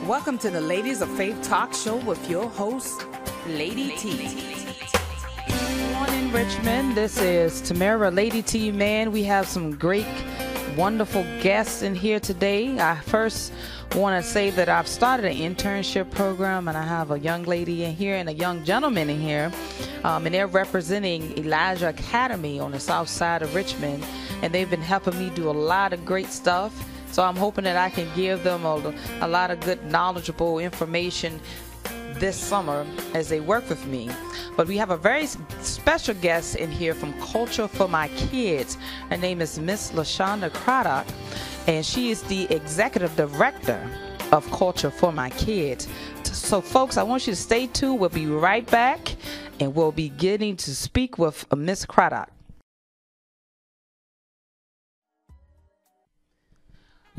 Welcome to the Ladies of Faith Talk Show with your host, Lady T. Good morning, Richmond. This is Tamara, Lady T. Man, we have some great, wonderful guests in here today. I first want to say that I've started an internship program, and I have a young lady in here and a young gentleman in here, and they're representing Elijah Academy on the south side of Richmond, and they've been helping me do a lot of great stuff. So I'm hoping that I can give them a lot of good, knowledgeable information this summer as they work with me. But we have a very special guest in here from Culture for My Kids. Her name is Miss LaShonda Craddock, and she is the executive director of Culture for My Kids. So folks, I want you to stay tuned. We'll be right back, and we'll be getting to speak with Miss Craddock.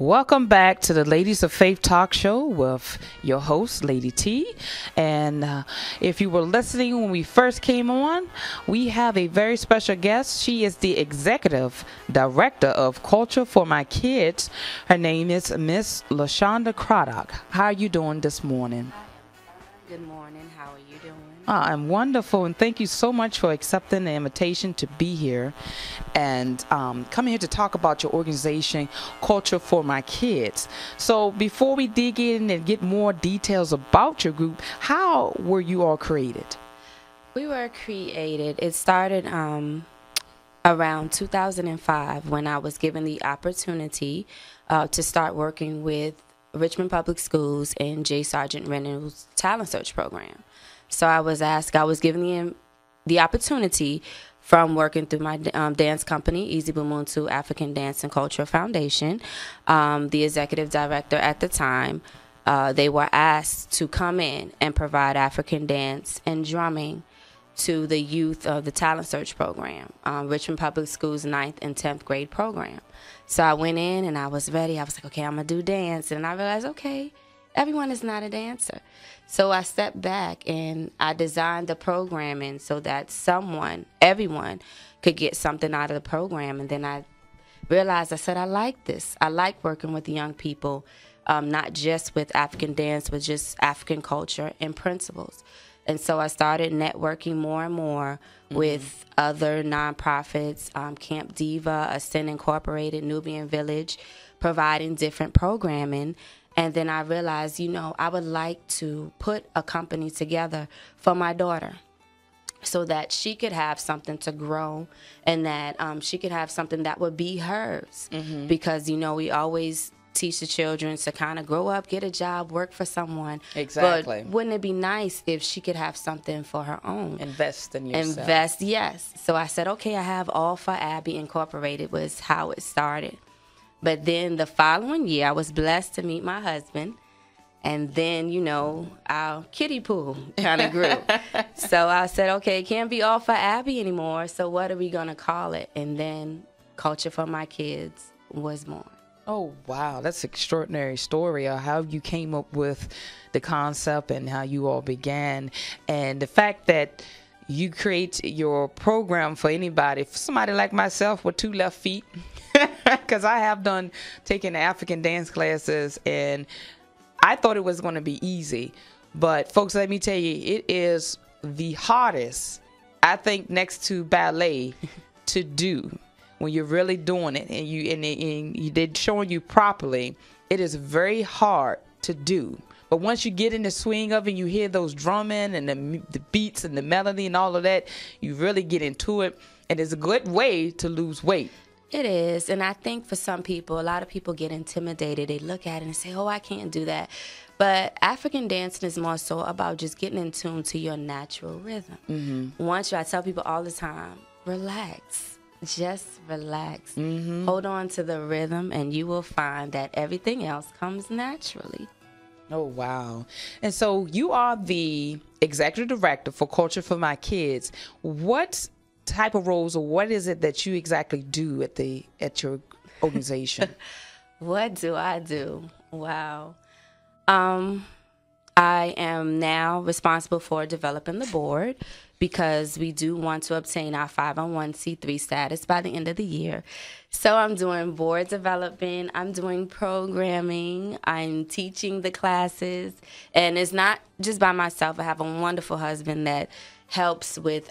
Welcome back to the Ladies of Faith Talk Show with your host, Lady T. And if you were listening when we first came on, we have a very special guest. She is the executive director of Culture for My Kids. Her name is Miss LaShonda Craddock. How are you doing this morning? Good morning. How are you doing? I'm wonderful, and thank you so much for accepting the invitation to be here and come here to talk about your organization, Culture for My Kids. So before we dig in and get more details about your group, how were you all created? We were created. It started around 2005 when I was given the opportunity to start working with Richmond Public Schools and J. Sargent Reynolds Talent Search Program. So I was given the opportunity from working through my dance company, Easy Bumuntu African Dance and Culture Foundation. The executive director at the time, they were asked to come in and provide African dance and drumming to the youth of the Talent Search Program, Richmond Public Schools 9th and 10th grade program. So I went in and I was ready. I was like, okay, I'm going to do dance. And I realized, okay, everyone is not a dancer. So I stepped back and I designed the programming so that everyone could get something out of the program. And then I realized, I said, I like this. I like working with young people, not just with African dance, but just African culture and principles. And so I started networking more and more with other nonprofits, Camp Diva, Ascend Incorporated, Nubian Village, providing different programming. And then I realized, I would like to put a company together for my daughter so that she could have something to grow and that she could have something that would be hers. Because, we always teach the children to kind of grow up, get a job, work for someone. Exactly. But wouldn't it be nice if she could have something for her own? Invest in yourself. Invest, yes. So I said, okay, I have All for Abby Incorporated was how it started. But then the following year, I was blessed to meet my husband. And then, our kiddie pool kind of grew. So I said, okay, it can't be All for Abby anymore. So what are we going to call it? And then Culture for My Kids was born. Oh, wow. That's an extraordinary story of how you came up with the concept and how you all began. And the fact that you create your program for anybody, for somebody like myself with 2 left feet, because I have taken African dance classes, and I thought it was going to be easy. But folks, let me tell you, it is the hardest, I think, next to ballet to do. When you're really doing it and they're showing you properly, it is very hard to do. But once you get in the swing of it, you hear those drumming and the beats and the melody and all of that, you really get into it. And it's a good way to lose weight. It is. And I think for some people, a lot of people get intimidated. They look at it and say, oh, I can't do that. But African dancing is more so about just getting in tune to your natural rhythm. I tell people all the time, relax. Just relax. Hold on to the rhythm, and you will find that everything else comes naturally. Oh, wow. And so you are the executive director for Culture for My Kids. What type of roles, or what is it that you exactly do at your organization? What do I do? Wow. I am now responsible for developing the board because we do want to obtain our 501c3 status by the end of the year. So I'm doing board development, I'm doing programming, I'm teaching the classes, and it's not just by myself. I have a wonderful husband that helps with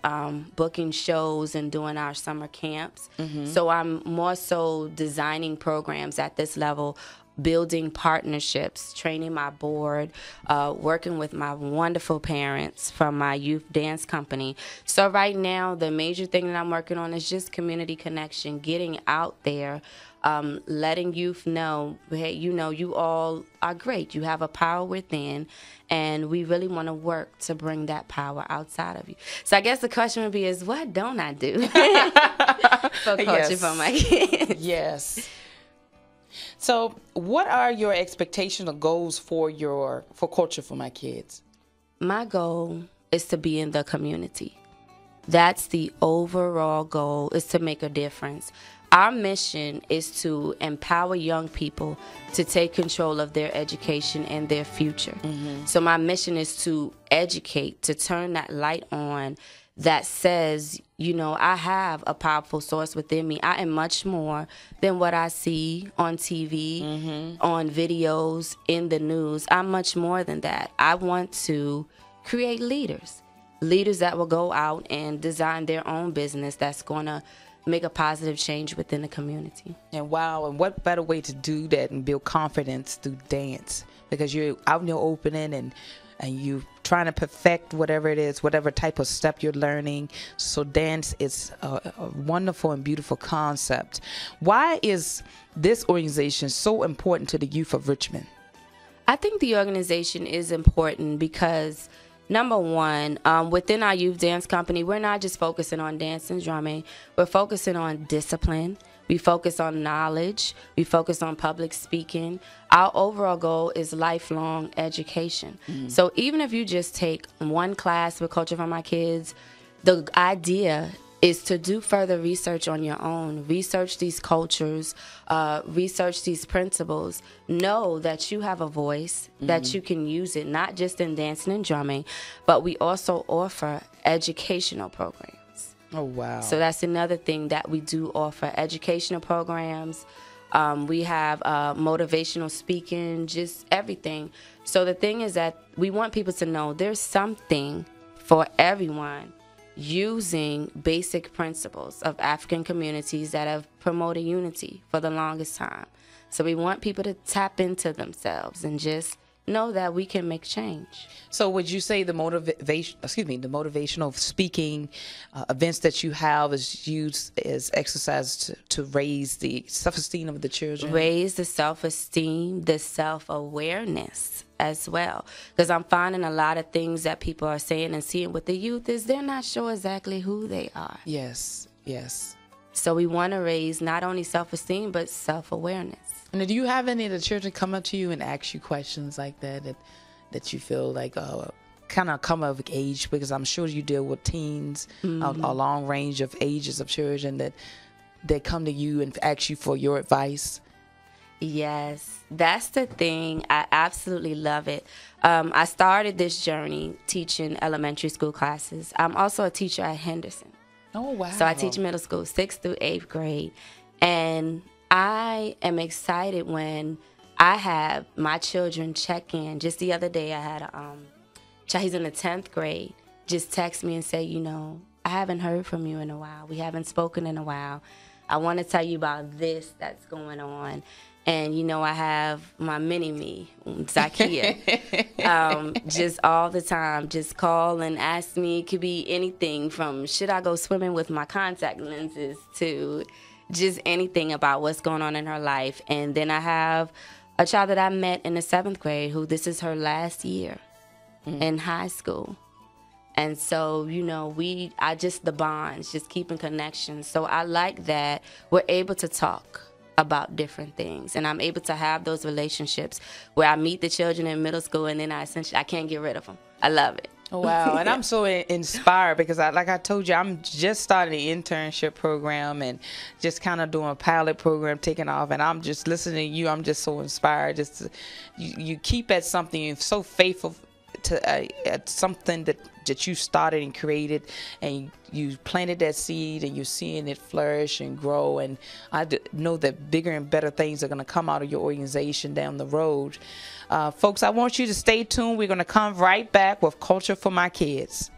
booking shows and doing our summer camps. So I'm more so designing programs at this level, building partnerships, training my board, working with my wonderful parents from my youth dance company. So right now, the major thing that I'm working on is just community connection, getting out there, letting youth know, hey, you know, you all are great. You have a power within, and we really want to work to bring that power outside of you. So I guess the question would be is, what don't I do for Culture for My Kids? Yes. So, what are your expectations or goals for Culture for My Kids? My goal is to be in the community. That's the overall goal, is to make a difference. Our mission is to empower young people to take control of their education and their future. So my mission is to educate, to turn that light on that says, you know, I have a powerful source within me. I am much more than what I see on TV, on videos, in the news. I'm much more than that. I want to create leaders that will go out and design their own business that's going to make a positive change within the community. And wow, and what better way to do that and build confidence through dance? Because you're out in your opening and you trying to perfect whatever it is, whatever type of step you're learning. So dance is a wonderful and beautiful concept. Why is this organization so important to the youth of Richmond? I think the organization is important because, number one, within our youth dance company, we're not just focusing on dance and drumming. We're focusing on discipline. We focus on knowledge. We focus on public speaking. Our overall goal is lifelong education. So even if you just take one class with Culture for My Kids, the idea is to do further research on your own. Research these cultures, research these principles. Know that you have a voice, that you can use it, not just in dancing and drumming, but we also offer educational programs. Oh, wow. So that's another thing that we do offer, educational programs. We have motivational speaking, just everything. So the thing is that we want people to know there's something for everyone using basic principles of African communities that have promoted unity for the longest time. So we want people to tap into themselves and just know that we can make change. So would you say the motivational speaking events that you have is used as exercise to raise the self-esteem of the children? Raise the self-esteem, the self-awareness as well. Because I'm finding a lot of things that people are saying and seeing with the youth is they're not sure exactly who they are. Yes, yes. So we want to raise not only self-esteem, but self-awareness. And do you have any of the children come up to you and ask you questions like that you feel like kind of come of age? Because I'm sure you deal with teens, a long range of ages of children that they come to you and ask you for your advice. Yes, that's the thing. I absolutely love it. I started this journey teaching elementary school classes. I'm also a teacher at Henderson. Oh, wow. So I teach middle school, 6th through 8th grade. And I am excited when I have my children check in. Just the other day, I had a child, he's in the 10th grade, just text me and say, you know, I haven't heard from you in a while. We haven't spoken in a while. I want to tell you about this that's going on. And, you know, I have my mini-me, Zakia, just all the time, just call and ask me. It could be anything from should I go swimming with my contact lenses to just anything about what's going on in her life. And then I have a child that I met in the 7th grade who this is her last year in high school. And so, you know, the bonds, just keeping connections. So I like that we're able to talk about different things. And I'm able to have those relationships where I meet the children in middle school and then I can't get rid of them. I love it. Oh, wow. And I'm so inspired because like I told you, I'm just starting the internship program and just kind of doing a pilot program taking off. And I'm just listening to you. I'm just so inspired. You keep at something. You're so faithful something that you started and created, and you planted that seed, and you're seeing it flourish and grow. And I know that bigger and better things are going to come out of your organization down the road. Folks, I want you to stay tuned. We're going to come right back with Culture for My Kids.